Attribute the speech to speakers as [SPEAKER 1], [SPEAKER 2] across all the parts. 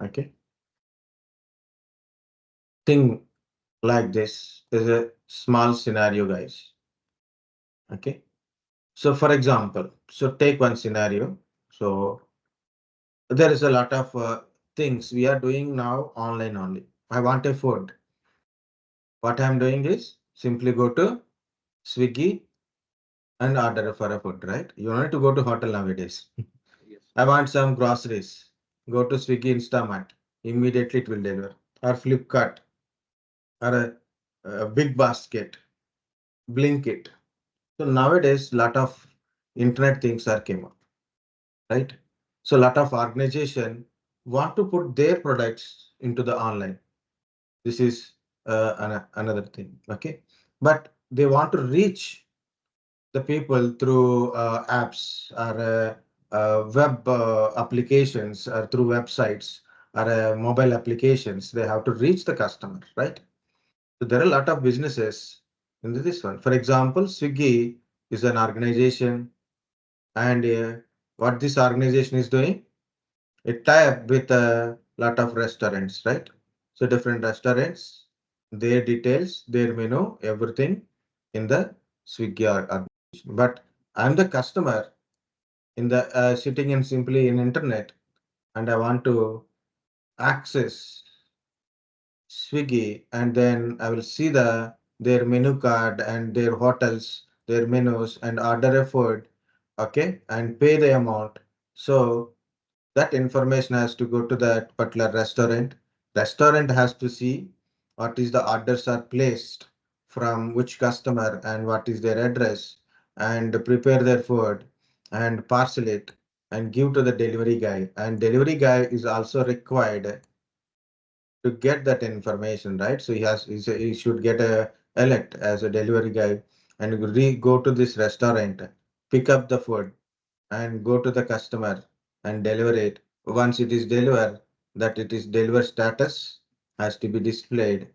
[SPEAKER 1] Okay. Thing like this is a small scenario, guys. Okay. So for example, so take one scenario. So there is a lot of things we are doing now online only. I want a food. What I'm doing is simply go to Swiggy and order for a food, right? You don't need to go to hotel nowadays.
[SPEAKER 2] Yes.
[SPEAKER 1] I want some groceries. Go to Swiggy Instamart. Immediately it will deliver. Or Flipkart or a big basket, Blinkit. So nowadays, lot of internet things are came up, right? So a lot of organization want to put their products into the online. This is another thing, okay? But they want to reach the people through apps or web applications or through websites or mobile applications. They have to reach the customer, right? So there are a lot of businesses in this one. For example, Swiggy is an organization, and what this organization is doing, it tie up with a lot of restaurants, right? So different restaurants, their details, their menu, everything in the Swiggy organization. But I'm the customer in the sitting in simply in internet, and I want to access Swiggy, and then I will see their menu card and their hotels, their menus, and order a food, okay, and pay the amount. So that information has to go to that particular restaurant. Restaurant has to see what is the orders are placed from which customer and what is their address, and prepare their food and parcel it and give to the delivery guy. And delivery guy is also required to get that information, right? So he should get a alert as a delivery guy and go to this restaurant, pick up the food and go to the customer and deliver it. Once it is delivered, that it is delivered status has to be displayed.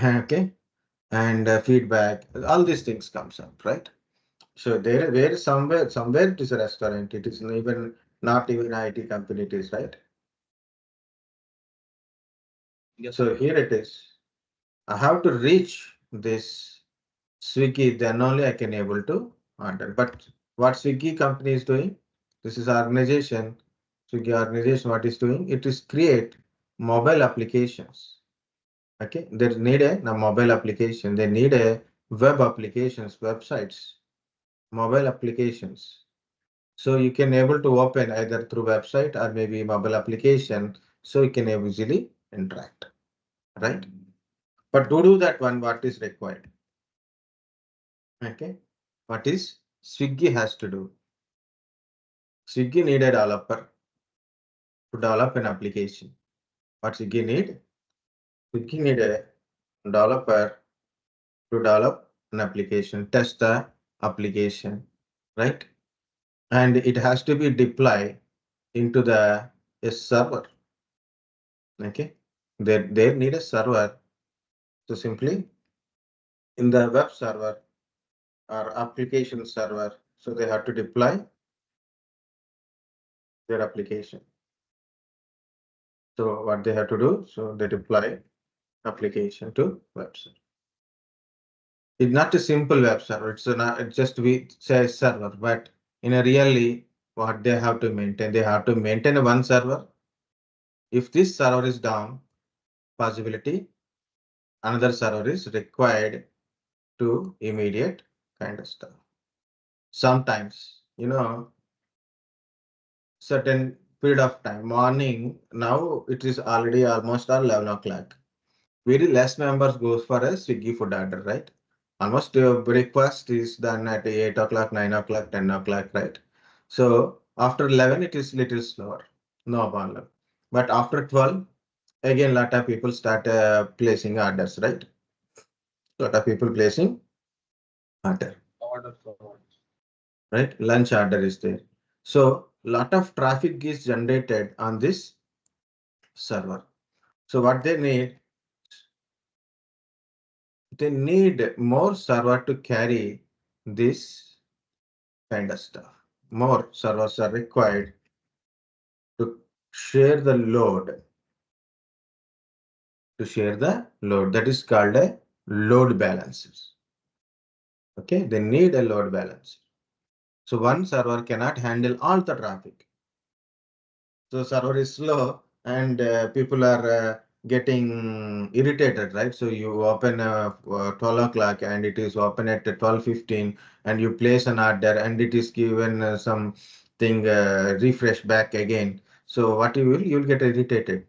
[SPEAKER 1] Okay, and feedback, all these things comes up, right? So there is somewhere it is a restaurant. It is even not even IT company. It is right.
[SPEAKER 2] Yes,
[SPEAKER 1] So
[SPEAKER 2] sir.
[SPEAKER 1] here it is. I have to reach this Swiggy, then only I can able to order. But what Swiggy company is doing, this is organization, Swiggy organization, what is doing, it is create mobile applications. Okay, they need a mobile application, they need a web applications, websites, mobile applications. So you can able to open either through website or maybe mobile application, so you can easily interact, right? But to do that one, what is required? Okay, what is Swiggy has to do? Swiggy need a developer to develop an application. What Swiggy need? Swiggy need a developer to develop an application, test the application, right? And it has to be deployed into the a server. Okay, they need a server. So simply in the web server or application server, so they have to deploy their application. So what they have to do? So they deploy application to web server. It's not a simple web server. It's just we say server, but in a really what they have to maintain, they have to maintain one server. If this server is down, possibility another server is required to immediate kind of stuff. Sometimes, certain period of time, morning, now it is already almost 11 o'clock. Very less members goes for a Swiggy food order, right? Almost breakfast is done at 8 o'clock, 9 o'clock, 10 o'clock, right? So after 11, it is little slower, no problem. But after 12, again, lot of people start placing orders, right? Lot of people placing order,
[SPEAKER 2] Order for what?
[SPEAKER 1] right? Lunch order is there. So lot of traffic is generated on this server. So what they need more server to carry this kind of stuff. More servers are required to share the load. to share the load. That is called a load balancers. Okay, they need a load balancer. So one server cannot handle all the traffic. So server is slow and people are getting irritated, right? So you open 12 o'clock and it is open at 12:15 and you place an order and it is given something refresh back again. So what you'll get irritated.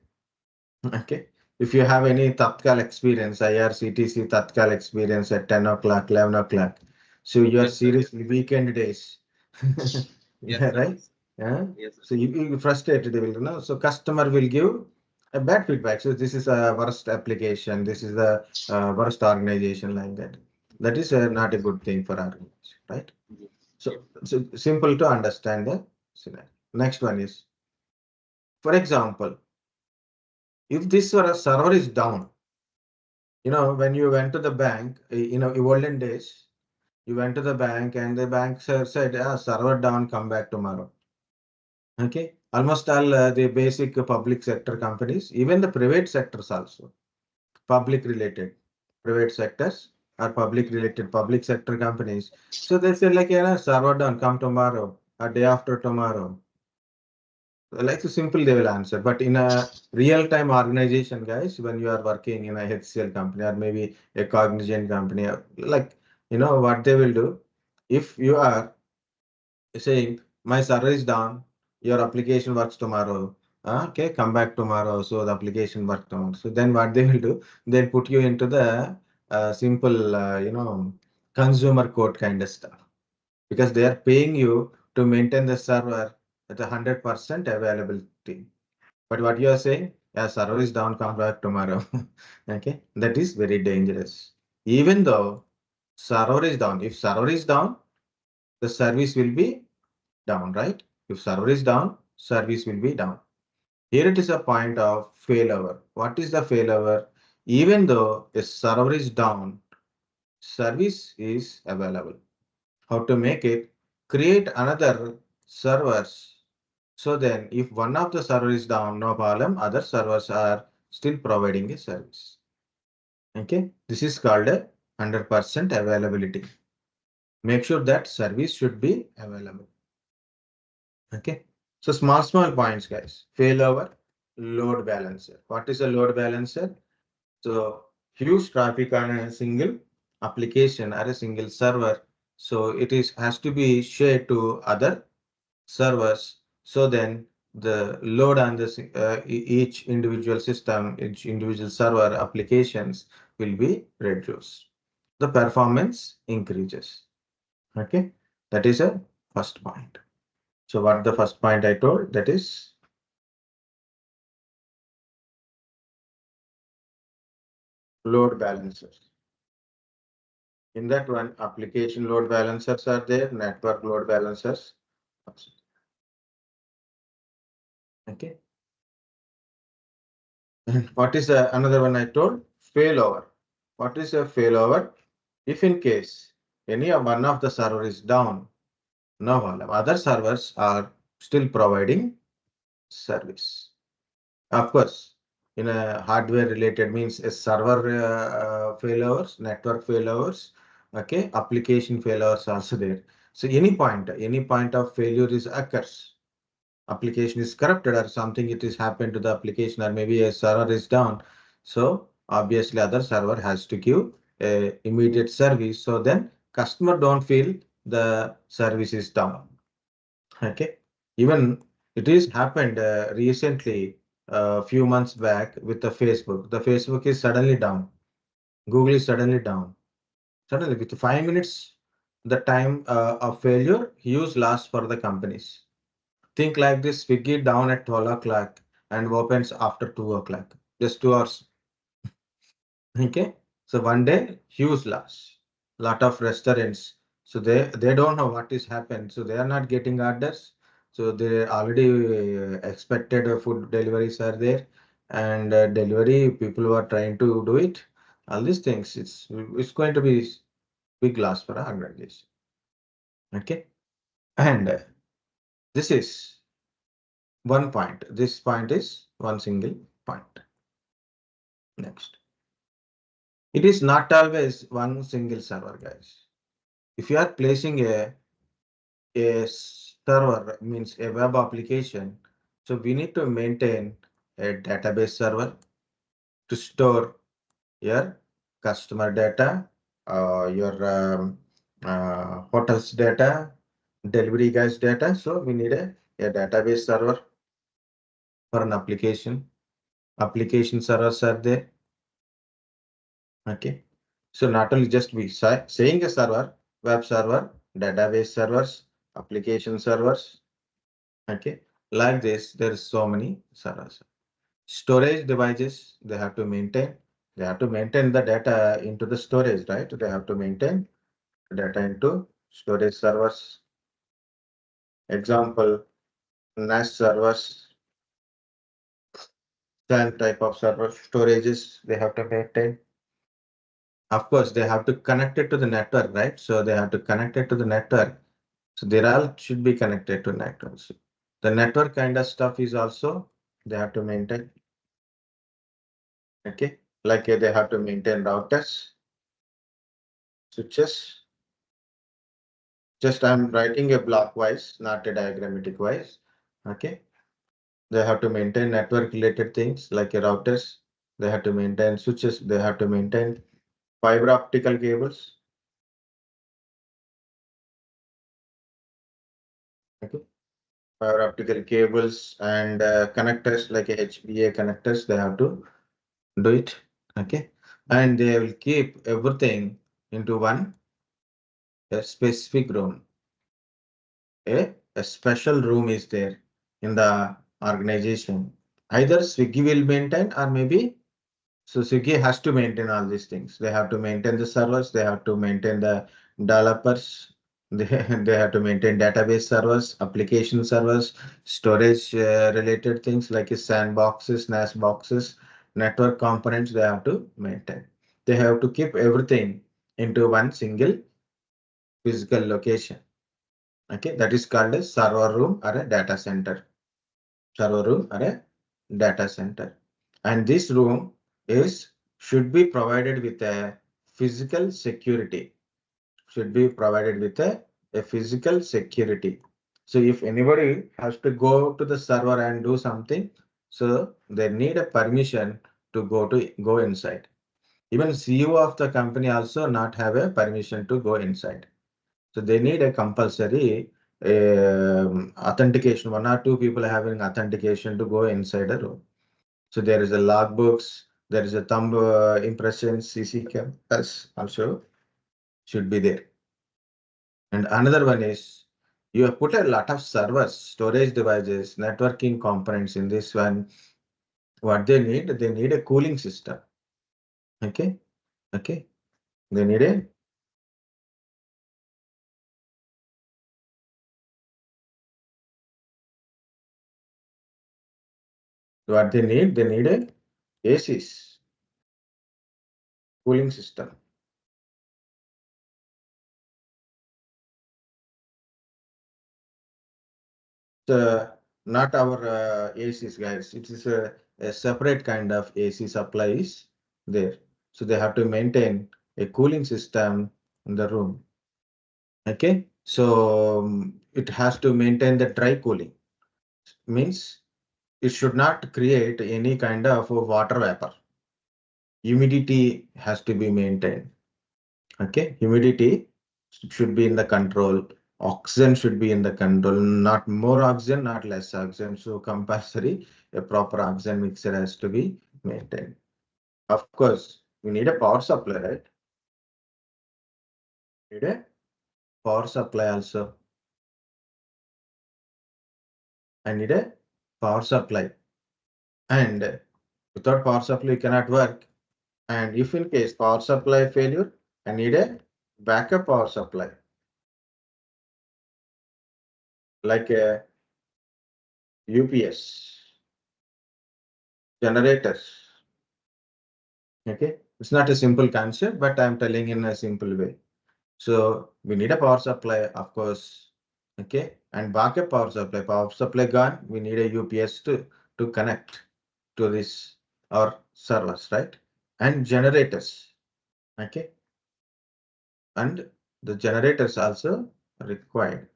[SPEAKER 1] Okay. If you have any Tatkal experience, IRCTC Tatkal experience at 10 o'clock, 11 o'clock. So you are
[SPEAKER 2] Yes, sir.
[SPEAKER 1] seriously weekend days.
[SPEAKER 2] Yes,
[SPEAKER 1] Yeah,
[SPEAKER 2] sir.
[SPEAKER 1] right? Yeah.
[SPEAKER 2] Yes, sir.
[SPEAKER 1] So you frustrated, they will, you know. So customer will give a bad feedback. So this is a worst application. This is the worst organization like that. That is not a good thing for organization, right?
[SPEAKER 2] Yes. Yes.
[SPEAKER 1] So simple to understand the scenario. Next one is, for example, if this server is down, when you went to the bank, in olden days, you went to the bank and the bank said, server down, come back tomorrow. Okay. Almost all the basic public sector companies, even the private sectors also, public related, private sectors or public related public sector companies. So they say like, server down, come tomorrow, a day after tomorrow. Like so simple, they will answer. But in a real-time organization, guys, when you are working in a HCL company or maybe a Cognizant company, like, what they will do, if you are saying, my server is down, your application works tomorrow, okay, come back tomorrow, so the application works tomorrow. So then what they will do, they'll put you into the simple, consumer code kind of stuff because they are paying you to maintain the server at 100% availability. But what you are saying, yeah, server is down, come back tomorrow. Okay, that is very dangerous. Even though server is down, if server is down, the service will be down, right? If server is down, service will be down. Here it is a point of failover. What is the failover? Even though a server is down, service is available. How to make it? Create another servers. So then if one of the server is down, no problem, other servers are still providing a service. Okay, this is called a 100% availability. Make sure that service should be available. Okay, so small points, guys. Failover, load balancer. What is a load balancer? So huge traffic on a single application or a single server. So it is has to be shared to other servers. So then the load on this each individual system, each individual server applications will be reduced. The performance increases. Okay, that is a first point. So what the first point I told, that is load balancers. In that one, application load balancers are there, network load balancers. Okay. And what is another one I told? Failover. What is a failover? If in case any of one of the server is down, no problem. Other servers are still providing service. Of course, in a hardware related means a server failovers, network failovers, okay, application failures also there. So any point of failure is occurs. Application is corrupted or something it is happened to the application or maybe a server is down. So obviously other server has to give a immediate service. So then customer don't feel the service is down. Okay. Even it is happened recently a few months back with the Facebook. The Facebook is suddenly down. Google is suddenly down. Suddenly with 5 minutes, the time of failure huge loss for the companies. Think like this, Swiggy down at 12 o'clock and opens after 2 o'clock. Just 2 hours. Okay. So one day, huge loss. Lot of restaurants. So they don't know what is happened. So they are not getting orders. So they already expected food deliveries are there. And delivery people who are trying to do it. All these things, it's going to be big loss for our organization. Okay. And this is one point. This point is one single point. Next. It is not always one single server, guys. If you are placing a server, means a web application, so we need to maintain a database server to store your customer data, your hotels data, delivery guys data. So we need a database server for an application. Application servers are there. Okay. So not only just we saying a server, web server, database servers, application servers. Okay. Like this, there is so many servers. Storage devices, they have to maintain. They have to maintain the data into the storage, right? They have to maintain data into storage servers. Example, NAS servers, SAN type of server storages they have to maintain. Of course, they have to connect it to the network, right? So they have to connect it to the network. So they all should be connected to networks. The network kind of stuff is also they have to maintain. Okay, like they have to maintain routers, switches. Just I'm writing a block wise, not a diagrammatic wise. Okay, they have to maintain network related things like routers. They have to maintain switches. They have to maintain fiber optical cables. Okay, fiber optical cables and connectors like HBA connectors. They have to do it. Okay, and they will keep everything into one a specific room. A special room is there in the organization. Either Swiggy will maintain or maybe so Swiggy has to maintain all these things. They have to maintain the servers, they have to maintain the developers, they have to maintain database servers, application servers, storage related things like sandboxes, NAS boxes, network components they have to maintain. They have to keep everything into one single physical location. Okay, that is called a server room or a data center. Server room or a data center. And this room is should be provided with a physical security. Should be provided with a physical security. So if anybody has to go to the server and do something, so they need a permission to go inside. Even CEO of the company also not have a permission to go inside. So they need a compulsory authentication. One or two people having authentication to go inside a room. So there is a logbooks, there is a thumb impression, CC cameras also should be there. And another one is you have put a lot of servers, storage devices, networking components in this one. What they need a cooling system. Okay, okay. They need a what they need a ACs, cooling system. Not our ACs, guys. It is a separate kind of AC supply is there. So they have to maintain a cooling system in the room. Okay, so it has to maintain the dry cooling. Means it should not create any kind of water vapor. Humidity has to be maintained. Okay, humidity should be in the control. Oxygen should be in the control, not more oxygen, not less oxygen. So compulsory, a proper oxygen mixer has to be maintained. Of course, we need a power supply, right? Need a power supply also. I need a power supply. And without power supply, you cannot work. And if in case power supply failure, I need a backup power supply, like a UPS, generators. Okay, it's not a simple concept, but I'm telling in a simple way. So we need a power supply, of course. Okay, and backup power supply. Power supply gone, we need a UPS to connect to this our servers, right? and generators. Okay, and the generators also required.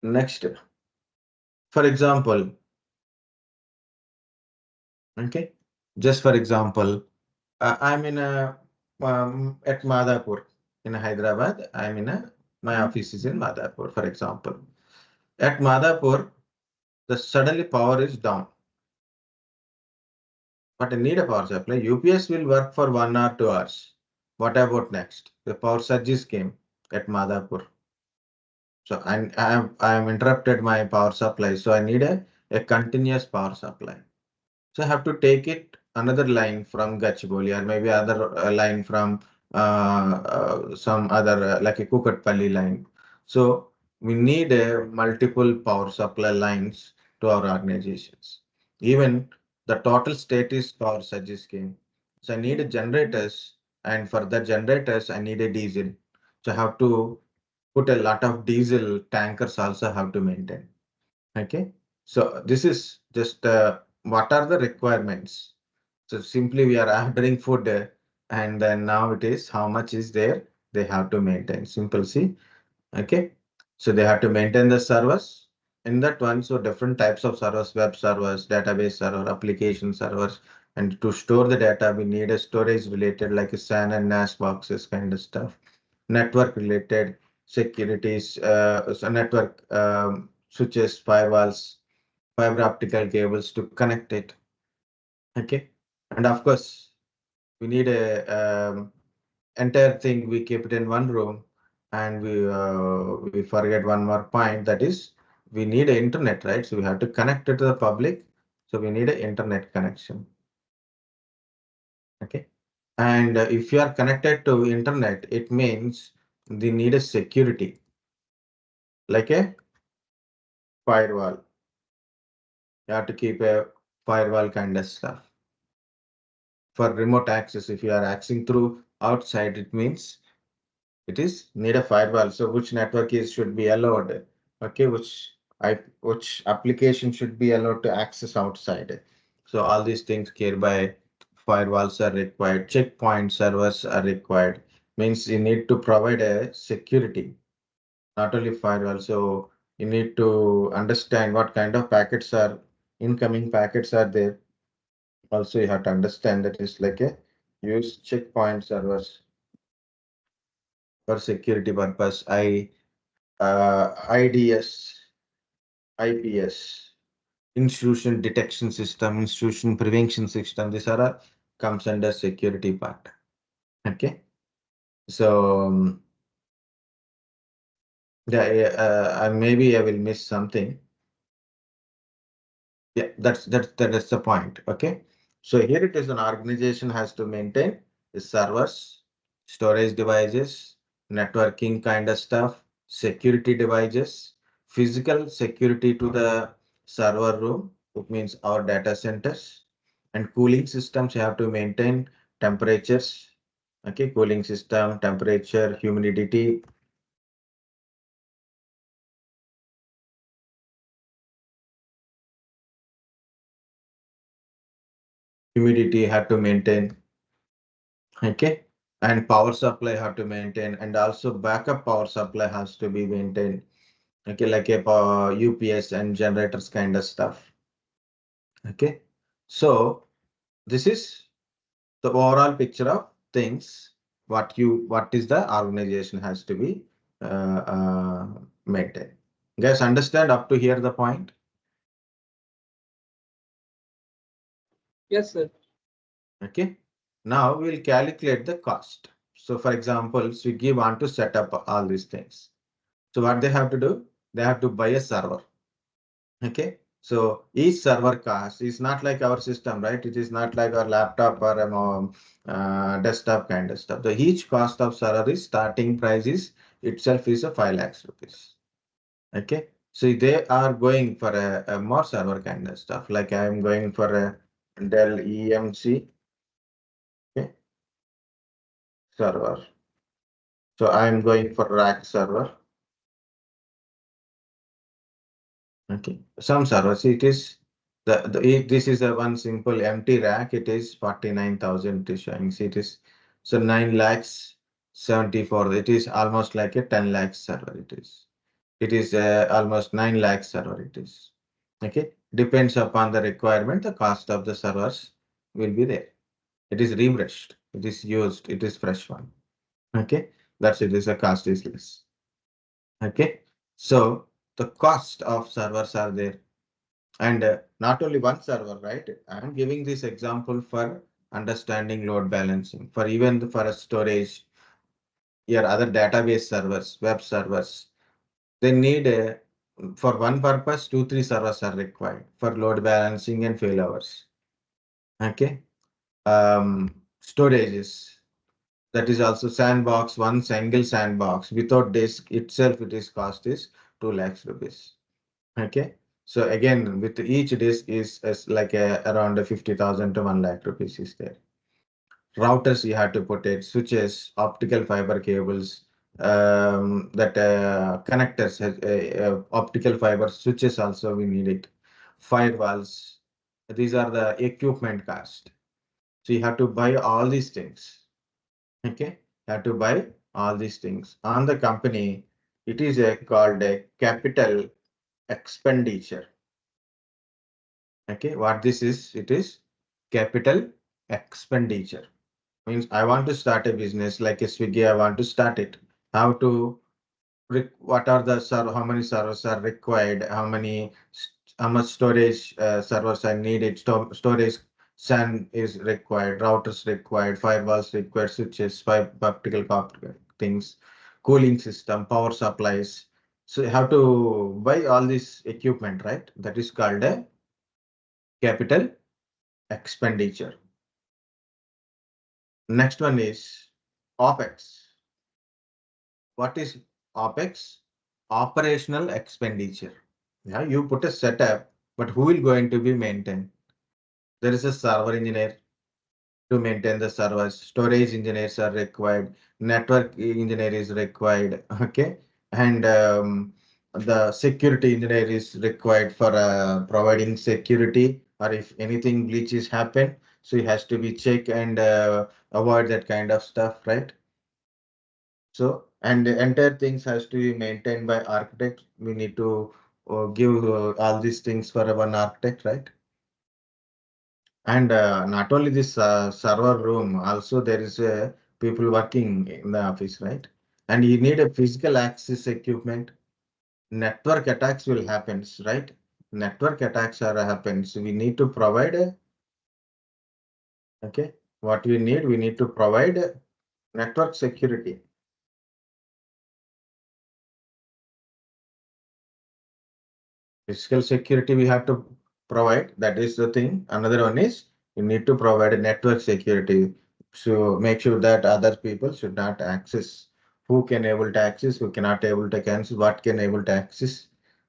[SPEAKER 1] Next, for example, okay, just for example, I'm in a at Madhapur in Hyderabad. I'm in a my office is in Madhapur, for example. At Madhapur, the suddenly power is down, but I need a power supply. UPS will work for 1 or 2 hours. What about next? The power surges came at Madhapur. So I am interrupted my power supply. So I need a continuous power supply. So I have to take it another line from Gachibowli or maybe other line from some other like a Kukatpalli line. So we need a multiple power supply lines to our organizations. Even the total state is power surge scheme. So I need a generators, and for the generators I need a diesel. So I have to put a lot of diesel tankers also have to maintain. Okay, so this is just what are the requirements. So simply we are ordering food and then now it is how much is there they have to maintain. Simple see. Okay, so they have to maintain the servers in that one. So different types of servers, web servers, database server, application servers, and to store the data we need a storage related like a SAN and NAS boxes kind of stuff. Network related securities, so network switches, firewalls, fiber optical cables to connect it. Okay, and of course we need a entire thing. We keep it in one room, and we forget one more point, that is we need a internet, right? So we have to connect it to the public. So we need an internet connection. Okay, and if you are connected to internet, it means they need a security like a firewall. You have to keep a firewall kind of stuff. For remote access, if you are accessing through outside, it means it is need a firewall. So which network is should be allowed? Okay, which application should be allowed to access outside? So all these things care by firewalls are required. Checkpoint servers are required. Means you need to provide a security, not only firewall. So you need to understand what kind of packets are incoming packets are there. Also, you have to understand that is like a use checkpoint servers for security purpose. IDS, IPS, institution detection system, institution prevention system. These are comes under security part. Okay, so yeah, maybe I will miss something. Yeah, that is the point. Okay, so here it is an organization has to maintain the servers, storage devices, networking kind of stuff, security devices, physical security to the server room, which means our data centers, and cooling systems. You have to maintain temperatures. Okay, cooling system, temperature, humidity have to maintain. Okay, and power supply have to maintain, and also backup power supply has to be maintained. Okay, like a UPS and generators kind of stuff. Okay, so this is the overall picture of things what is the organization has to be maintained. Guys, understand up to here the point?
[SPEAKER 2] Yes, sir.
[SPEAKER 1] Okay, now we'll calculate the cost. So for example, Swiggy want to set up all these things. So what they have to do? They have to buy a server. Okay. So each server cost is not like our system, right? It is not like our laptop or desktop kind of stuff. The each cost of server is starting price is itself is a 5 lakhs rupees. Okay. So they are going for a more server kind of stuff. Like I am going for a Dell EMC, okay, server. So I am going for rack server. Okay. Some servers it is This is a one simple empty rack. It is 49,000 it is showing. See, it is so 9 lakhs 74. It is almost like a 10 lakhs server. It is almost 9 lakhs server. It is okay. Depends upon the requirement. The cost of the servers will be there. It is rebrushed. It is used. It is fresh one. Okay, that's it. Is a cost is less. Okay, so the cost of servers are there. And not only one server, right? I'm giving this example for understanding load balancing, for even for a storage, your other database servers, web servers. They need for one purpose, 2, 3 servers are required for load balancing and failovers. Okay. Storages. That is also sandbox, one single sandbox without disk itself, it is cost is 2 lakhs rupees. Okay. So again, with each disk is like around 50,000 to 1 lakh rupees is there. Routers you have to put it, switches, optical fiber cables, that connectors, optical fiber switches also we need it. Firewalls. These are the equipment cost. So you have to buy all these things. Okay, you have to buy all these things. On the company, it is called a capital expenditure. Okay, what this is, it is capital expenditure. Means I want to start a business like a Swiggy, I want to start it. How to, what are the how many servers are required, how much storage servers I needed, storage SAN is required, routers required, firewalls required, switches, optical copper things, cooling system, power supplies. So you have to buy all this equipment, right? That is called a capital expenditure. Next one is OPEX. What is OPEX? Operational expenditure. Yeah, you put a setup, but who will going to be maintained? There is a server engineer to maintain the servers. Storage engineers are required. Network engineer is required. Okay, and the security engineer is required for providing security. Or if anything glitches happen, so he has to be check and avoid that kind of stuff, right? So, and the entire things has to be maintained by architect. We need to give all these things for one architect, right? And not only this server room, also there is people working in the office, right? And you need a physical access equipment. Network attacks will happen, right? Network attacks are happens. We need to provide, okay, what we need to provide network security. Physical security we have to provide. That is the thing. Another one is you need to provide a network security. So make sure that other people should not access. Who can able to access, who cannot able to cancel, what can able to access.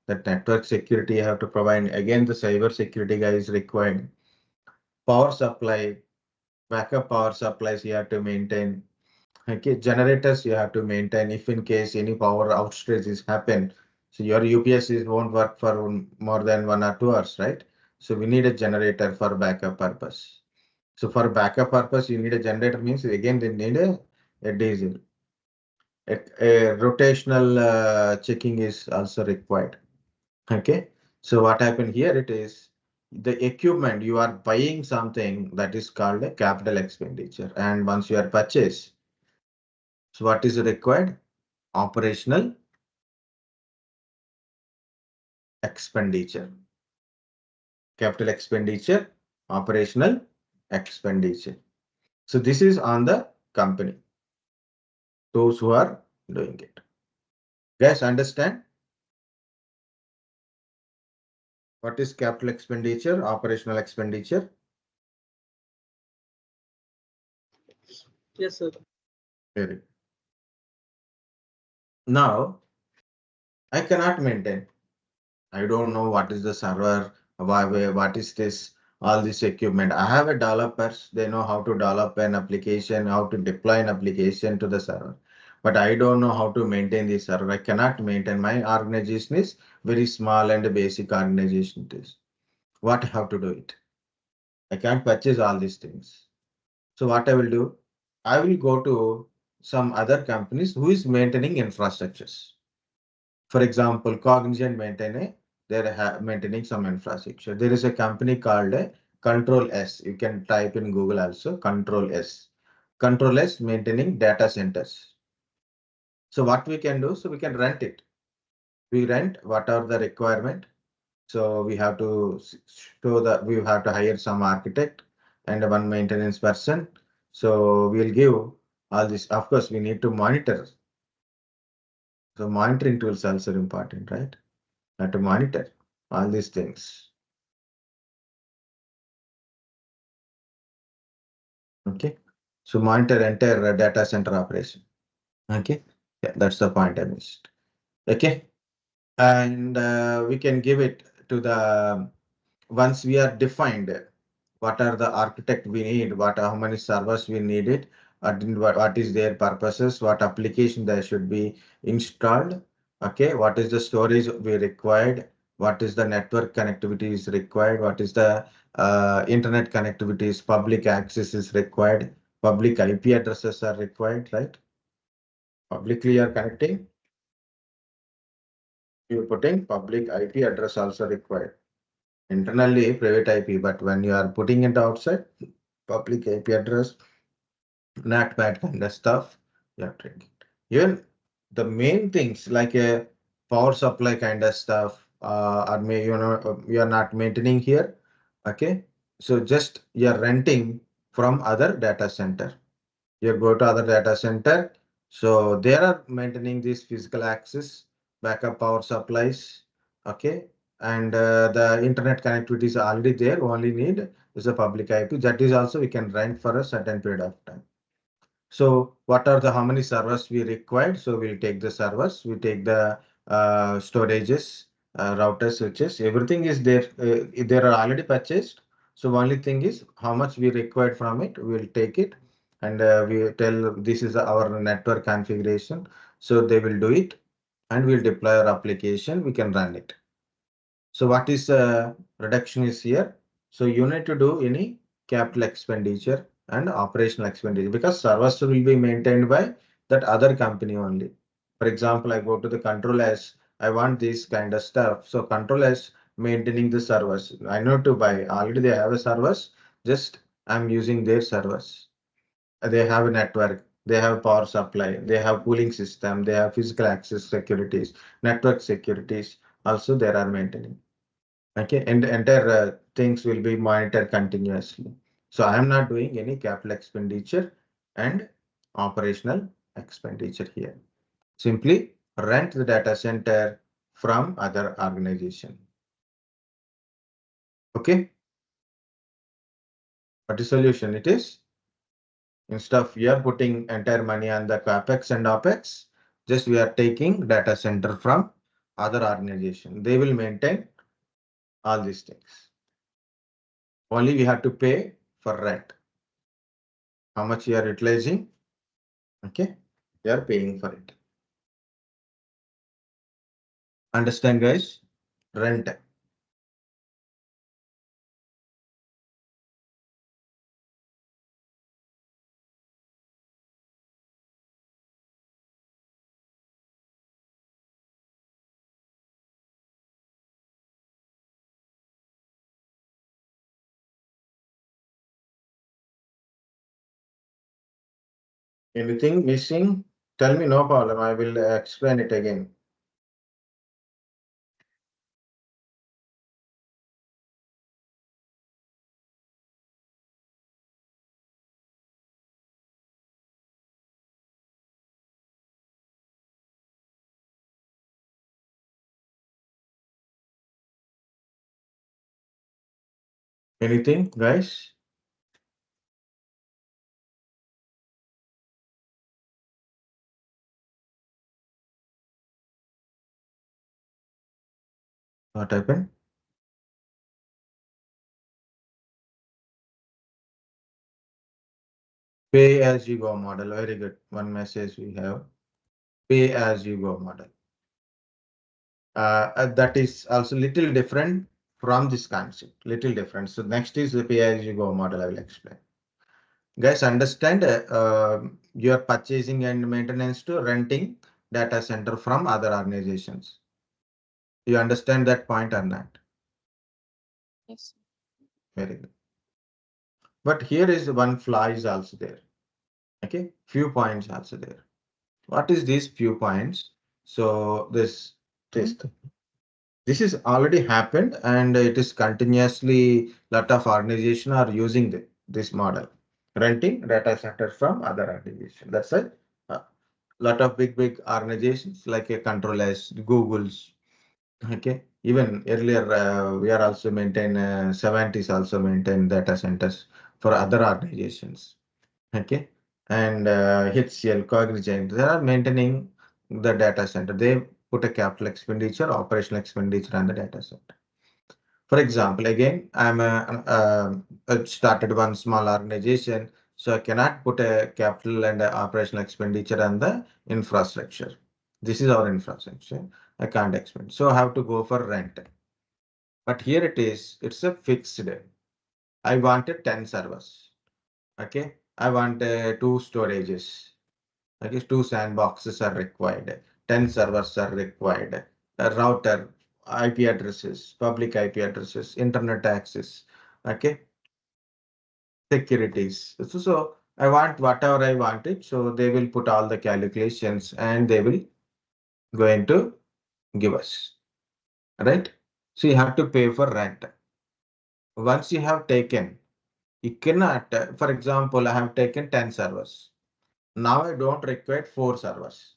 [SPEAKER 1] That network security you have to provide. Again, the cyber security guy is required. Power supply, backup power supplies you have to maintain. Okay, generators you have to maintain if in case any power outage is happen. So your UPS is won't work for more than 1 or 2 hours, right? So we need a generator for backup purpose. So for backup purpose, you need a generator means again they need a diesel. A rotational checking is also required. Okay. So what happened here it is the equipment you are buying something that is called a capital expenditure. And once you are purchased, so what is required? Operational expenditure, capital expenditure, operational expenditure. So this is on the company, those who are doing it. Guys, understand what is capital expenditure, operational expenditure?
[SPEAKER 2] Yes, sir.
[SPEAKER 1] Very good. Now, I cannot maintain. I don't know what is the server, what is this, all this equipment. I have a developers, they know how to develop an application, how to deploy an application to the server. But I don't know how to maintain the server. I cannot maintain. My organization is very small and basic organization it is. what I have to do it. I can't purchase all these things. So what I will do, I will go to some other companies who is maintaining infrastructures. For example, Cognizant they're maintaining some infrastructure. There is a company called Control S. You can type in Google also, Control S. Control S maintaining data centers. So what we can do, so we can rent it. We rent what are the requirement. So we have to show that we have to hire some architect and one maintenance person. So we'll give all this. Of course, we need to monitor. So monitoring tools also important, right? Have to monitor all these things. Okay. So monitor entire data center operation. Okay. Yeah, that's the point I missed. Okay. And we can give it to the once we are defined what are the architect we need, how many servers we need it, what is their purposes, what application they should be installed, okay, what is the storage we required, what is the network connectivity is required, what is the internet connectivity is public access is required, public IP addresses are required, right? Publicly you are connecting, you're putting public IP address also required. Internally private IP, but when you are putting it outside, public IP address, not bad kind of stuff. Yeah, even the main things like a power supply kind of stuff, are may you are not maintaining here. Okay, so just you're renting from other data center. You go to other data center, so they are maintaining this physical access, backup power supplies. Okay, and the internet connectivity is already there. Only need is a public IP. That is also we can rent for a certain period of time. So what are the how many servers we required? So we'll take the servers, we take the storages, routers, switches, everything is there. They are already purchased. So only thing is how much we required from it. We'll take it and we tell this is our network configuration. So they will do it and we'll deploy our application. We can run it. So what is reduction is here? So you need to do any capital expenditure and operational expenditure because servers will be maintained by that other company only. For example, I go to the control as I want this kind of stuff. So control as maintaining the servers. I know to buy already they have a servers. Just I'm using their servers. They have a network. They have power supply. They have cooling system. They have physical access securities, network securities. Also, they are maintaining. Okay, and the entire things will be monitored continuously. So I am not doing any capital expenditure and operational expenditure here. Simply rent the data center from other organization. Okay, what is solution? It is instead of we are putting entire money on the capex and opex, just we are taking data center from other organization. They will maintain all these things. Only we have to pay for rent. How much you are utilizing? Okay, they are paying for it. Understand, guys? Rent. Anything missing? Tell me, no problem. I will explain it again. Anything, guys? What happened? Pay as you go model. Very good. One message we have. Pay as you go model. That is also little different from this concept, little different. So next is the pay-as-you-go model I will explain. Guys, understand your purchasing and maintenance to renting data center from other organizations. You understand that point or not?
[SPEAKER 3] Yes.
[SPEAKER 1] Very good. But here is one flaw is also there. Okay, few points also there. What is these few points? So this is already happened and it is continuously lot of organization are using this model, renting data centers from other organization. That's a lot of big organizations like a controllers, Google's. Okay, even earlier we are also maintain 70s also maintain data centers for other organizations. Okay, and HCL, Cognizant, they are maintaining the data center. They put a capital expenditure, operational expenditure on the data center. For example, again, I started one small organization, so I cannot put a capital and a operational expenditure on the infrastructure. This is our infrastructure. I can't expend. So I have to go for rent. But here it is, it's a fixed. I wanted 10 servers. Okay. I want two storages. Okay. Two sandboxes are required. 10 servers are required. A router, IP addresses, public IP addresses, internet access. Okay. Securities. So I want whatever I wanted. So they will put all the calculations and they will going to give us. Right. So you have to pay for rent. Once you have taken, you cannot, for example, I have taken 10 servers. Now I don't require 4 servers.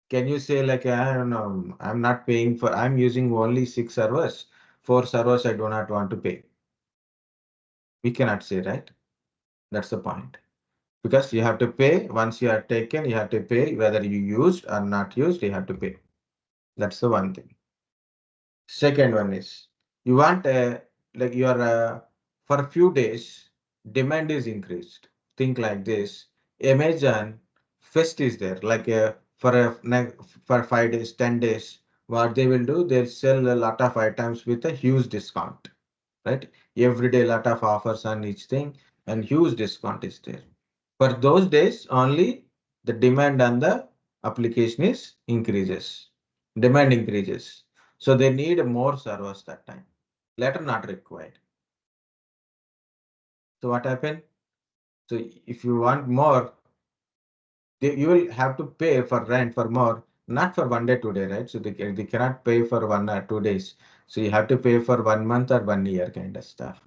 [SPEAKER 1] Can you say like, I don't know, I'm not paying for, I'm using only 6 servers, 4 servers I do not want to pay. We cannot say, right? That's the point. Because you have to pay, once you are taken, you have to pay whether you used or not used, you have to pay. That's the one thing. Second one is, you want like your, for a few days, demand is increased. Think like this. Amazon Fest is there, like for 5 days, 10 days. What they will do, they'll sell a lot of items with a huge discount, right? Every day, lot of offers on each thing, and huge discount is there. For those days, only the demand on the application is increases. Demand increases. So they need more servers that time. Later not required. So what happened? So if you want more, you will have to pay for rent for more, not for 1 day, 2 day, right? So they cannot pay for 1 or 2 days. So you have to pay for 1 month or 1 year kind of stuff.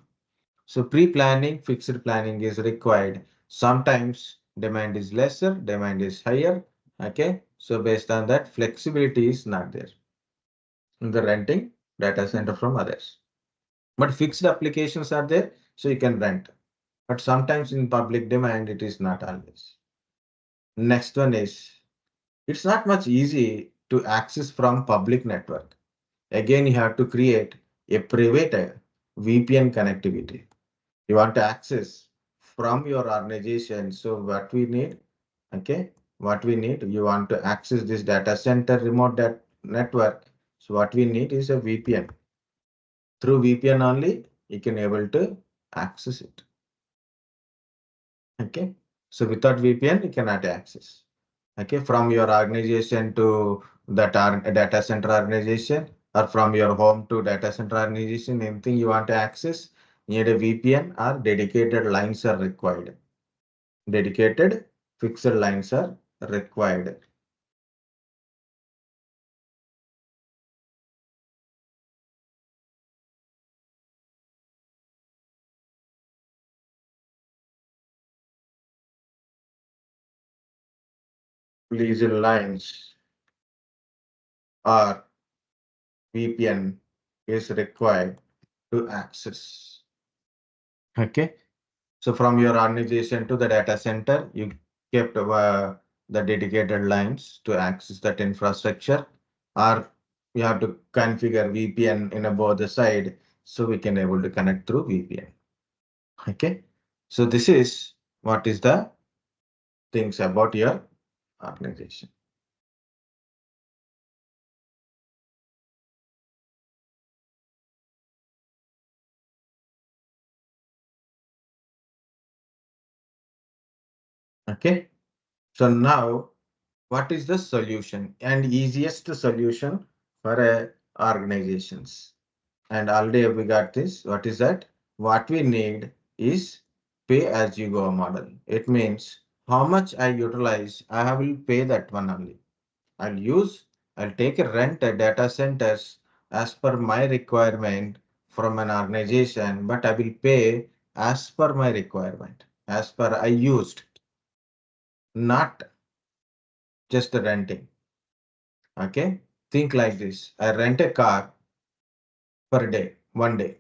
[SPEAKER 1] So pre-planning, fixed planning is required. Sometimes demand is lesser, demand is higher. Okay. So based on that, flexibility is not there in the renting data center from others. But fixed applications are there, so you can rent. But sometimes in public demand, it is not always. Next one is, it's not much easy to access from public network. Again, you have to create a private VPN connectivity. You want to access from your organization. So what we need, okay, what we need, you want to access this data center remote network. So what we need is a VPN. Through VPN only, you can able to access it. Okay. So without VPN, you cannot access. Okay. From your organization to that data center organization, or from your home to data center organization, anything you want to access, you need a VPN or dedicated lines are required. Dedicated fixed lines are required. These lines or VPN is required to access. Okay. So from your organization to the data center, you kept the dedicated lines to access that infrastructure, or you have to configure VPN in both the side so we can able to connect through VPN. Okay. So this is what is the things about your organization. Okay. So now what is the solution and easiest solution for organizations? And already we got this. What is that? What we need is pay as you go model. It means how much I utilize, I will pay that one only. I'll take a rent a data centers as per my requirement from an organization, but I will pay as per my requirement, as per I used, not just the renting. Okay. Think like this. I rent a car per day, one day,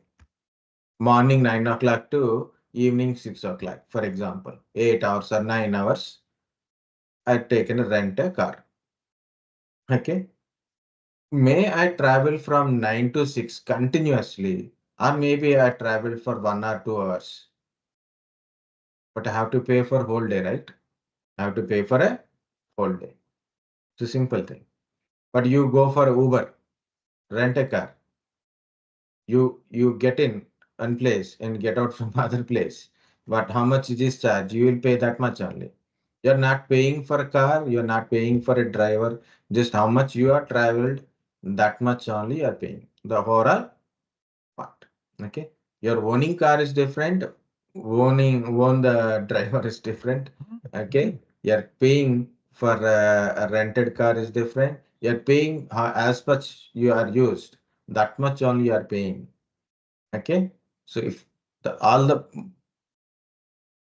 [SPEAKER 1] morning 9 o'clock to evening 6 o'clock, for example, 8 hours or 9 hours. I've taken a rent a car. Okay. May I travel from 9 to 6 continuously, or maybe I travel for 1 or 2 hours, but I have to pay for whole day, right? I have to pay for a whole day. It's a simple thing. But you go for Uber, rent a car, you get in one place and get out from other place. But how much is this charge? You will pay that much only. You're not paying for a car, you're not paying for a driver, just how much you are traveled, that much only you're paying. The overall part. Okay. Your owning car is different. Own the driver is different. Okay. You're paying for a rented car is different. You're paying as much you are used. That much only you are paying. Okay. So if all the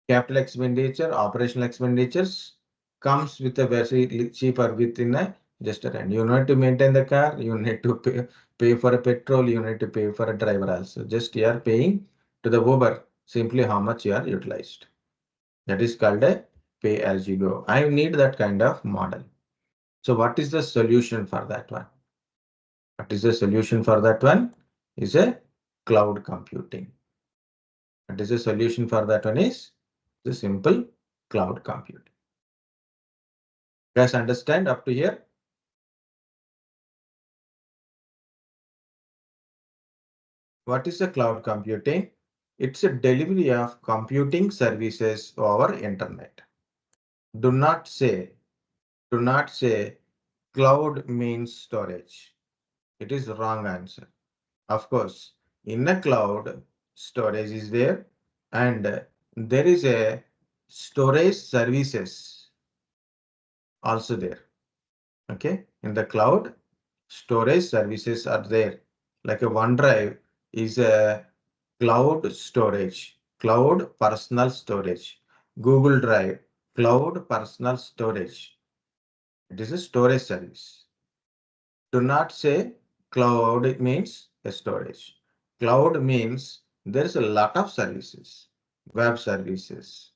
[SPEAKER 1] capital expenditure, operational expenditures comes with a very cheaper within a just a rent. You need to maintain the car, you need to pay for a petrol, you need to pay for a driver also. Just you are paying to the Uber simply how much you are utilized. That is called a pay as you go. I need that kind of model. So what is the solution for that one? What is the solution for that one? Is a cloud computing. What is the solution for that one is the simple cloud computing. Guys, understand up to here? What is the cloud computing? It's a delivery of computing services over internet. Do not say, do not say cloud means storage. It is wrong answer. Of course, in a cloud, storage is there and there is a storage services also there. Okay, in the cloud, storage services are there. Like a OneDrive is a cloud storage, cloud personal storage. Google Drive, cloud personal storage. It is a storage service. Do not say cloud it means a storage. Cloud means there's a lot of services, web services,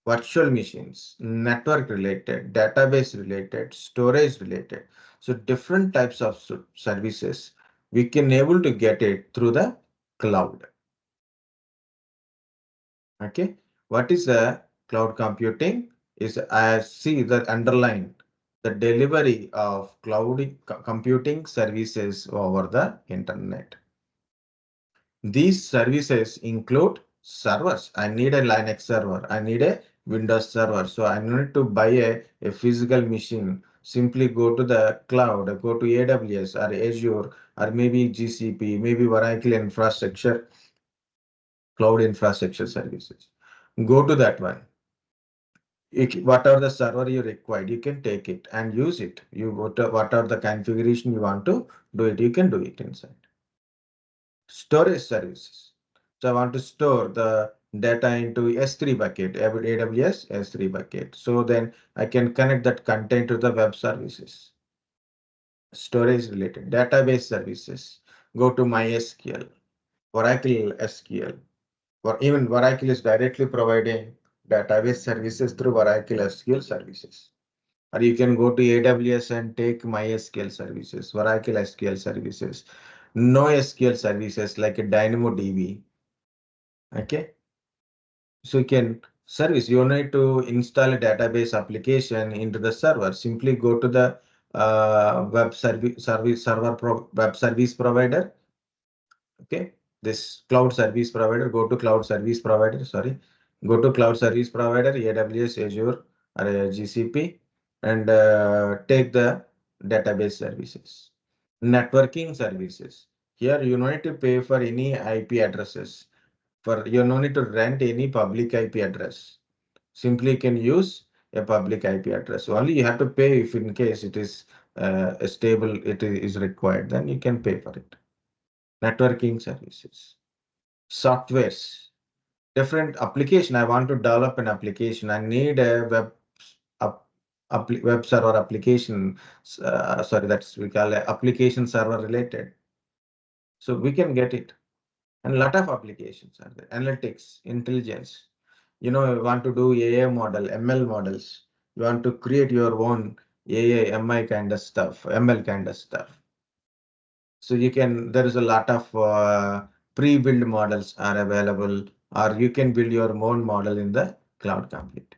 [SPEAKER 1] virtual machines, network related, database related, storage related. So different types of services we can able to get it through the cloud. Okay. What is the cloud computing? Is I see the underline the delivery of cloud computing services over the internet. These services include servers. I need a Linux server. I need a Windows server. So I need to buy a physical machine. Simply go to the cloud, go to AWS or Azure or maybe GCP, maybe Oracle infrastructure, cloud infrastructure services. Go to that one. Whatever the server you required, you can take it and use it. Whatever the configuration you want to do it, you can do it inside. Storage services. So I want to store the data into S3 bucket, AWS S3 bucket. So then I can connect that content to the web services. Storage related database services. Go to MySQL, Oracle SQL, or even Oracle is directly providing database services through Oracle SQL services. Or you can go to AWS and take MySQL services, Oracle SQL services, NoSQL services like a DynamoDB. Okay. So you can service, you need to install a database application into the server. Simply go to the web service provider. Okay. This cloud service provider, go to cloud service provider, sorry. Go to cloud service provider, AWS, Azure, or a GCP and take the database services. Networking services. Here you don't need to pay for any IP addresses. You don't need to rent any public IP address. Simply can use a public IP address. Only you have to pay if in case it is a stable, it is required, then you can pay for it. Networking services. Softwares. Different application. I want to develop an application. I need a up, web server application. Sorry, that's we call it application server related. So we can get it. And a lot of applications are there. Analytics, intelligence. You want to do AI model, ML models. You want to create your own AI, MI kind of stuff, ML kind of stuff. So there is a lot of pre-built models are available, or you can build your own model in the cloud compute.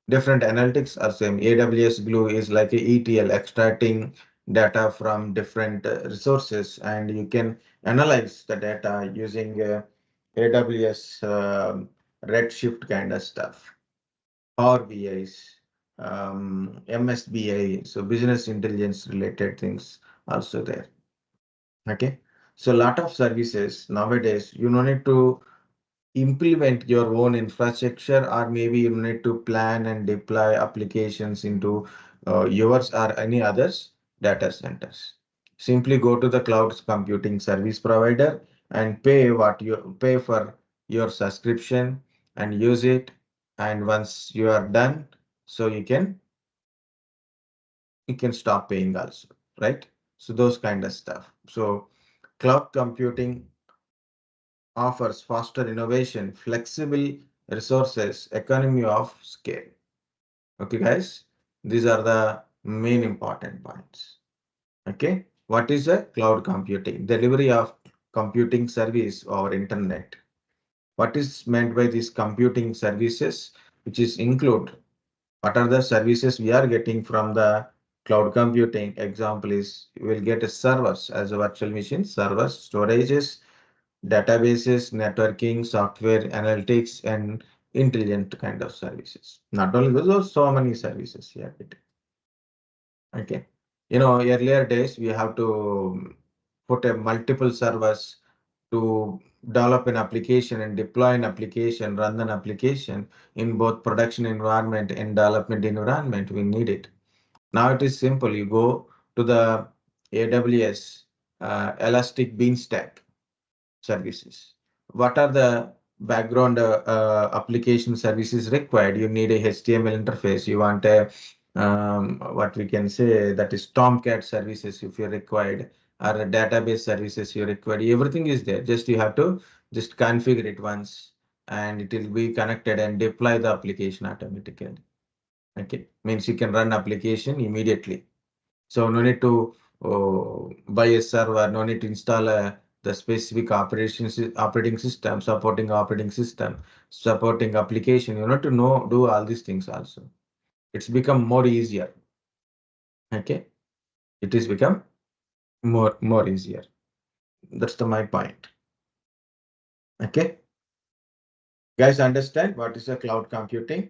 [SPEAKER 1] Different analytics are same. AWS Glue is like a ETL, extracting data from different resources, and you can analyze the data using AWS Redshift kind of stuff. Power BIs, MSBI, so business intelligence related things also there. Okay, so a lot of services nowadays, you don't need to implement your own infrastructure, or maybe you need to plan and deploy applications into yours or any others data centers. Simply go to the cloud computing service provider and pay what you pay for your subscription and use it. And once you are done, so you can stop paying also, right? So those kind of stuff. So cloud computing offers faster innovation, flexible resources, economy of scale. Okay, guys, these are the main important points. Okay, what is a cloud computing? Delivery of computing service over internet. What is meant by these computing services, which is include what are the services we are getting from the cloud computing? Example is you will get a servers as a virtual machine, servers, storages, databases, networking, software, analytics, and intelligent kind of services. Not only those, are so many services here. Okay. Earlier days, we have to put a multiple servers to develop an application and deploy an application, run an application in both production environment and development environment. We need it. Now it is simple. You go to the AWS Elastic Beanstalk services. What are the background application services required? You need a HTML interface. You want a what we can say that is Tomcat services if you're required, or a database services you required. Everything is there. Just you have to just configure it once, and it will be connected and deploy the application automatically. Okay, means you can run application immediately. So no need to buy a server, no need to install the specific operating system, supporting application. You need to do all these things also. It's become more easier. Okay, it is become more easier. That's my point. Okay, guys, understand what is a cloud computing?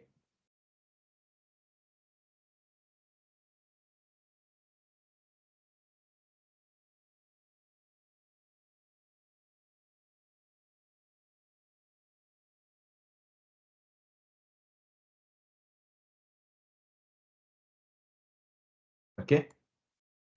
[SPEAKER 1] Okay.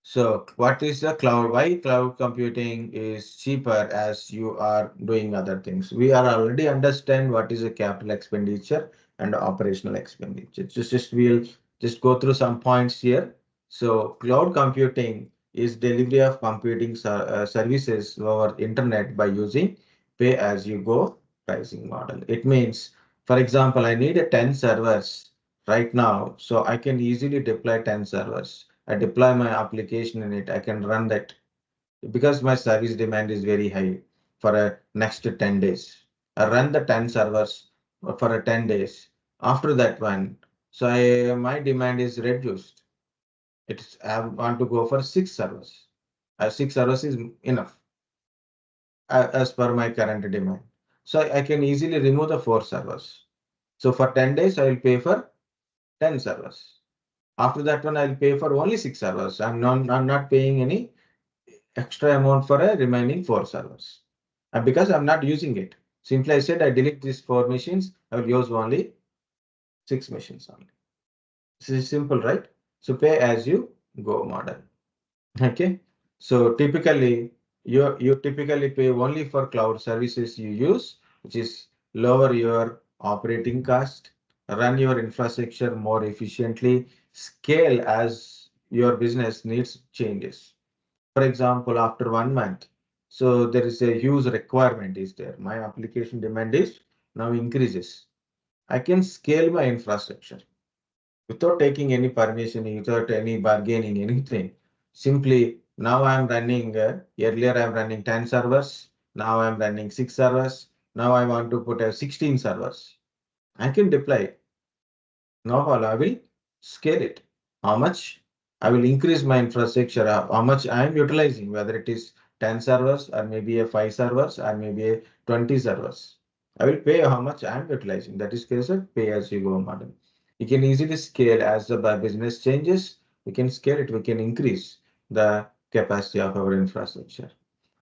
[SPEAKER 1] So what is the cloud? Why cloud computing is cheaper as you are doing other things? We are already understand what is a capital expenditure and operational expenditure. We'll just go through some points here. So cloud computing is delivery of computing services over internet by using pay as you go pricing model. It means, for example, I need a 10 servers right now, so I can easily deploy 10 servers. I deploy my application in it, I can run that because my service demand is very high for a next 10 days. I run the 10 servers for a 10 days. After that one, so my demand is reduced. I want to go for 6 servers. 6 servers is enough as per my current demand. So I can easily remove the 4 servers. So for 10 days, I will pay for 10 servers. After that one, I'll pay for only 6 servers. I'm not paying any extra amount for a remaining 4 servers. And because I'm not using it. Simply I said I delete these 4 machines, I will use only 6 machines only. This is simple, right? So pay as you go model. Okay. So typically you typically pay only for cloud services you use, which is lower your operating cost, run your infrastructure more efficiently, scale as your business needs changes. For example, after 1 month, so there is a huge requirement is there. My application demand is now increases. I can scale my infrastructure without taking any permission, without any bargaining, anything. Simply now I'm running, earlier I'm running 10 servers, now I'm running 6 servers, now I want to put a 16 servers. I can deploy it. Now I will scale it. How much? I will increase my infrastructure, how much I am utilizing, whether it is 10 servers or maybe a 5 servers or maybe a 20 servers. I will pay how much I am utilizing. That is case of pay as you go model. You can easily scale as the business changes. We can scale it. We can increase the capacity of our infrastructure.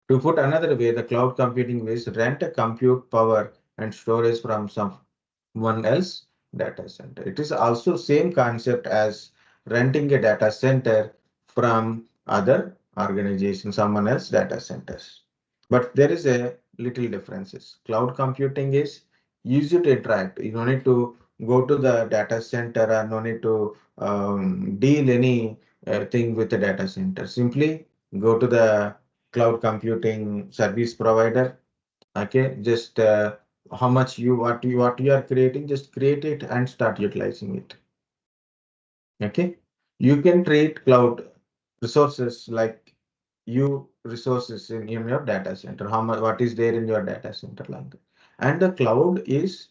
[SPEAKER 1] To put another way, the cloud computing is rent a compute power and storage from someone else data center. It is also same concept as renting a data center from other organization, someone else data centers. But there is a little differences. Cloud computing is easy to interact. You don't need to go to the data center or no need to deal any thing with the data center. Simply go to the cloud computing service provider. Okay, just how much what you are creating, just create it and start utilizing it. Okay, you can treat cloud resources like you resources in your data center. How much what is there in your data center like that. And the cloud is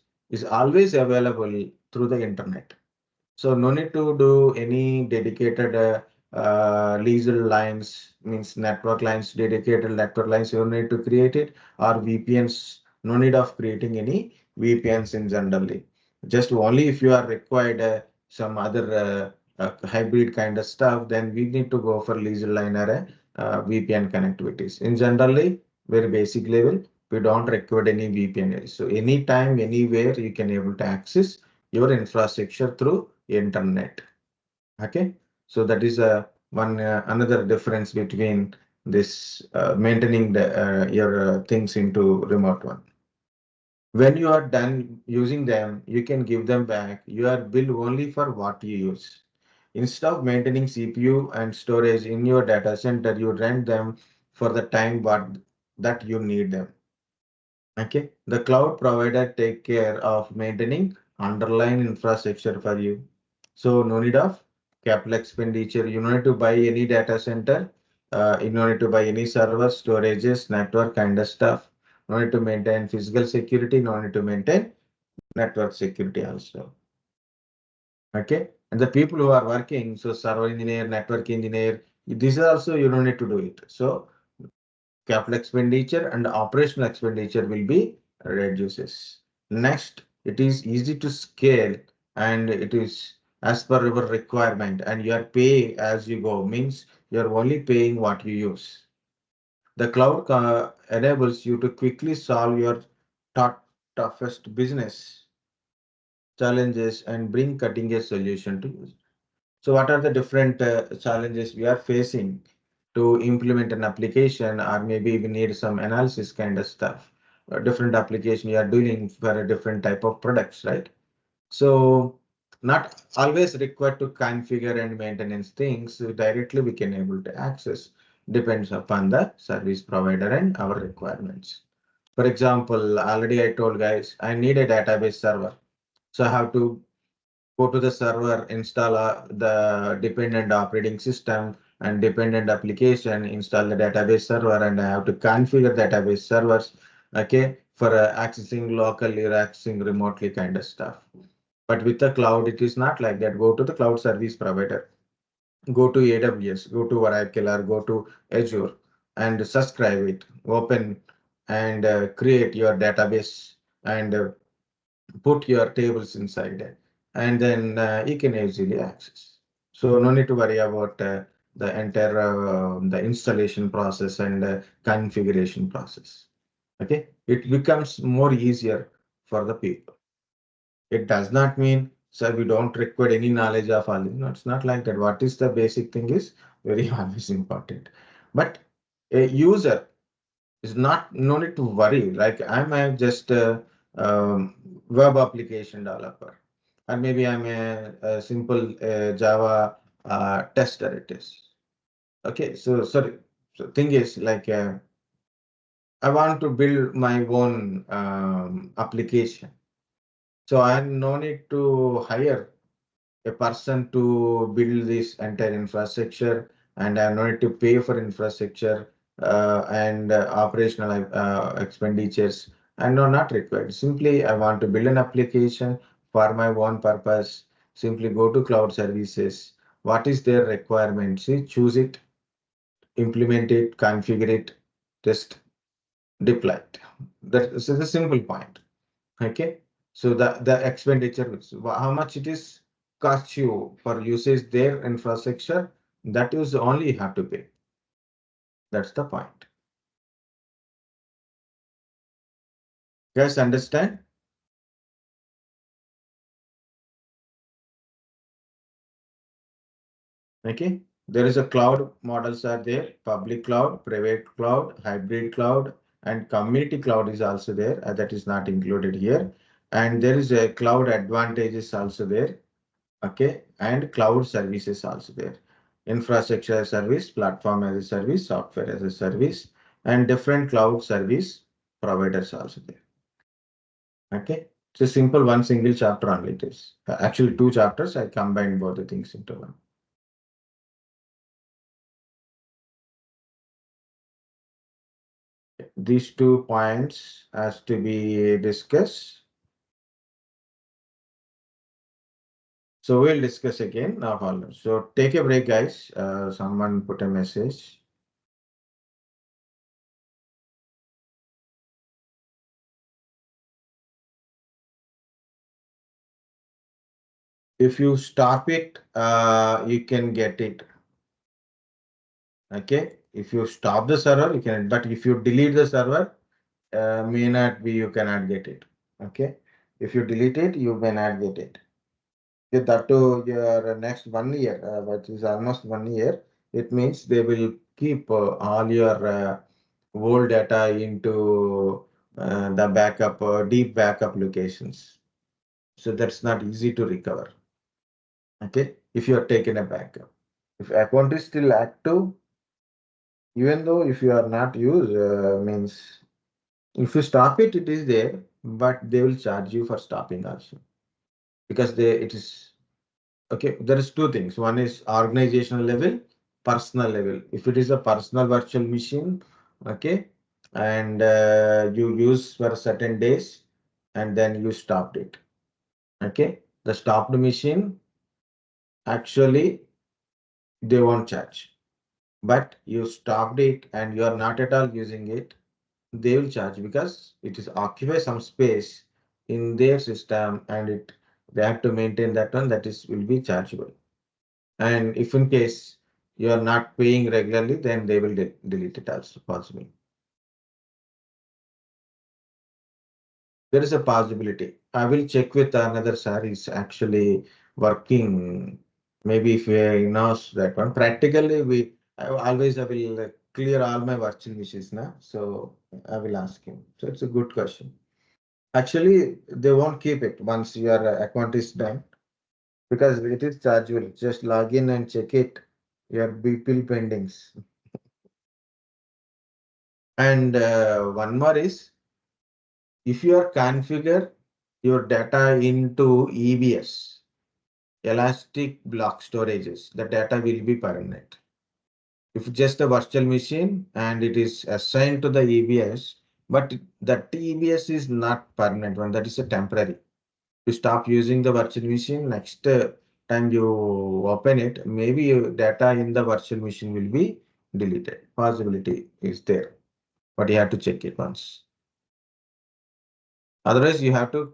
[SPEAKER 1] always available through the internet. So no need to do any dedicated leased lines, means network lines, dedicated network lines. You don't need to create it, or VPNs. No need of creating any VPNs in generally. Just only if you are required some other hybrid kind of stuff, then we need to go for leased line or VPN connectivities. In generally, very basic level, we don't require any VPN. So anytime, anywhere, you can able to access your infrastructure through internet. Okay, so that is one another difference between this maintaining your things into remote one. When you are done using them, you can give them back. You are billed only for what you use. Instead of maintaining CPU and storage in your data center, you rent them for the time that you need them. Okay, the cloud provider take care of maintaining underlying infrastructure for you. So no need of capital expenditure. You don't need to buy any data center. You don't need to buy any server, storages, network kind of stuff. No need to maintain physical security. No need to maintain network security also. Okay, and the people who are working, so server engineer, network engineer, these are also you don't need to do it. So capital expenditure and operational expenditure will be reduces. Next, it is easy to scale and it is as per your requirement and you are pay as you go, means you are only paying what you use. The cloud enables you to quickly solve your toughest business challenges and bring cutting edge solution to you. So what are the different challenges we are facing to implement an application, or maybe we need some analysis kind of stuff? Different application you are doing for a different type of products, right? So not always required to configure and maintenance things directly we can able to access, depends upon the service provider and our requirements. For example, already I told guys, I need a database server. So I have to go to the server, install the dependent operating system and dependent application, install the database server, and I have to configure database servers, okay, for accessing locally or accessing remotely kind of stuff. But with the cloud, it is not like that. Go to the cloud service provider, go to AWS, go to Oracle, or go to Azure and subscribe it, open and create your database and put your tables inside it. and then you can easily access. So no need to worry about the entire the installation process and configuration process. Okay, it becomes more easier for the people. It does not mean, sir, we don't require any knowledge of all this. No, it's not like that. What is the basic thing is very always important. But a user is not no need to worry. Like I'm a just a web application developer, or maybe I'm a simple Java tester. It is okay. So sorry. So thing is like I want to build my own application. So I no need to hire a person to build this entire infrastructure, and I no need to pay for infrastructure and operational expenditures. And no, not required. Simply, I want to build an application for my own purpose. Simply go to cloud services. What is their requirement? See, choose it, implement it, configure it, just deploy it. That is a simple point. Okay, so the expenditure, how much it is cost you for usage their infrastructure, that is only you have to pay. That's the point. Guys, understand? Okay, there is a cloud models are there: public cloud, private cloud, hybrid cloud, and community cloud is also there. That is not included here. And there is a cloud advantages also there. Okay, and cloud services also there: infrastructure as a service, platform as a service, software as a service, and different cloud service providers also there. Okay, it's a simple one single chapter only. It is actually two chapters. I combined both the things into one. These 2 points has to be discussed. So we'll discuss again now. So take a break, guys. Someone put a message. If you stop it, you can get it. Okay, if you stop the server, you can, but if you delete the server, may not be, you cannot get it. Okay, if you delete it, you may not get it. If that to your next 1 year, which is almost 1 year, it means they will keep all your old data into the backup, deep backup locations. So that's not easy to recover. Okay, if you are taking a backup, if account is still active, even though if you are not used, means if you stop it, it is there, but they will charge you for stopping also, because they it is okay. There is two things: one is organizational level, personal level. If it is a personal virtual machine, okay, and you use for certain days and then you stopped it, okay, the stopped machine actually they won't charge, but you stopped it and you are not at all using it, they will charge, because it is occupy some space in their system, and it they have to maintain that one, that is will be chargeable. And if in case you are not paying regularly, then they will delete it also possible. There is a possibility. I will check with another sir. Is actually working. Maybe if he knows that one. Practically, I will clear all my virtual machines now. So I will ask him. So it's a good question. Actually, they won't keep it once your account is done, because it is chargeable. Just log in and check it. Your bill pendings. And one more is, if you are configure your data into EBS, elastic block storages, the data will be permanent. If just a virtual machine and it is assigned to the EBS, but that EBS is not permanent one, that is a temporary. You stop using the virtual machine, next time you open it, maybe your data in the virtual machine will be deleted. Possibility is there, but you have to check it once. Otherwise, you have to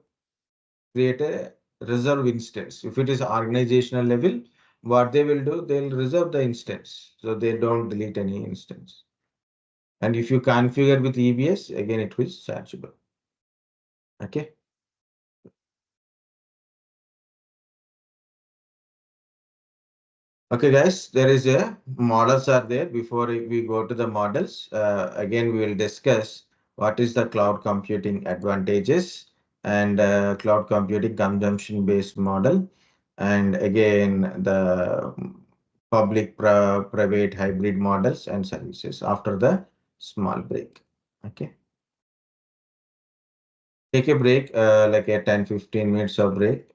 [SPEAKER 1] create a reserve instance. If it is organizational level, what they will do, they'll reserve the instance. So they don't delete any instance. And if you configure with EBS, again, it will searchable. Okay. Okay, guys, there is a models are there. Before we go to the models, again, we will discuss what is the cloud computing advantages and cloud computing consumption based model. And again, the public private hybrid models and services after the small break. Okay. Take a break, like a 10-15 minutes of break.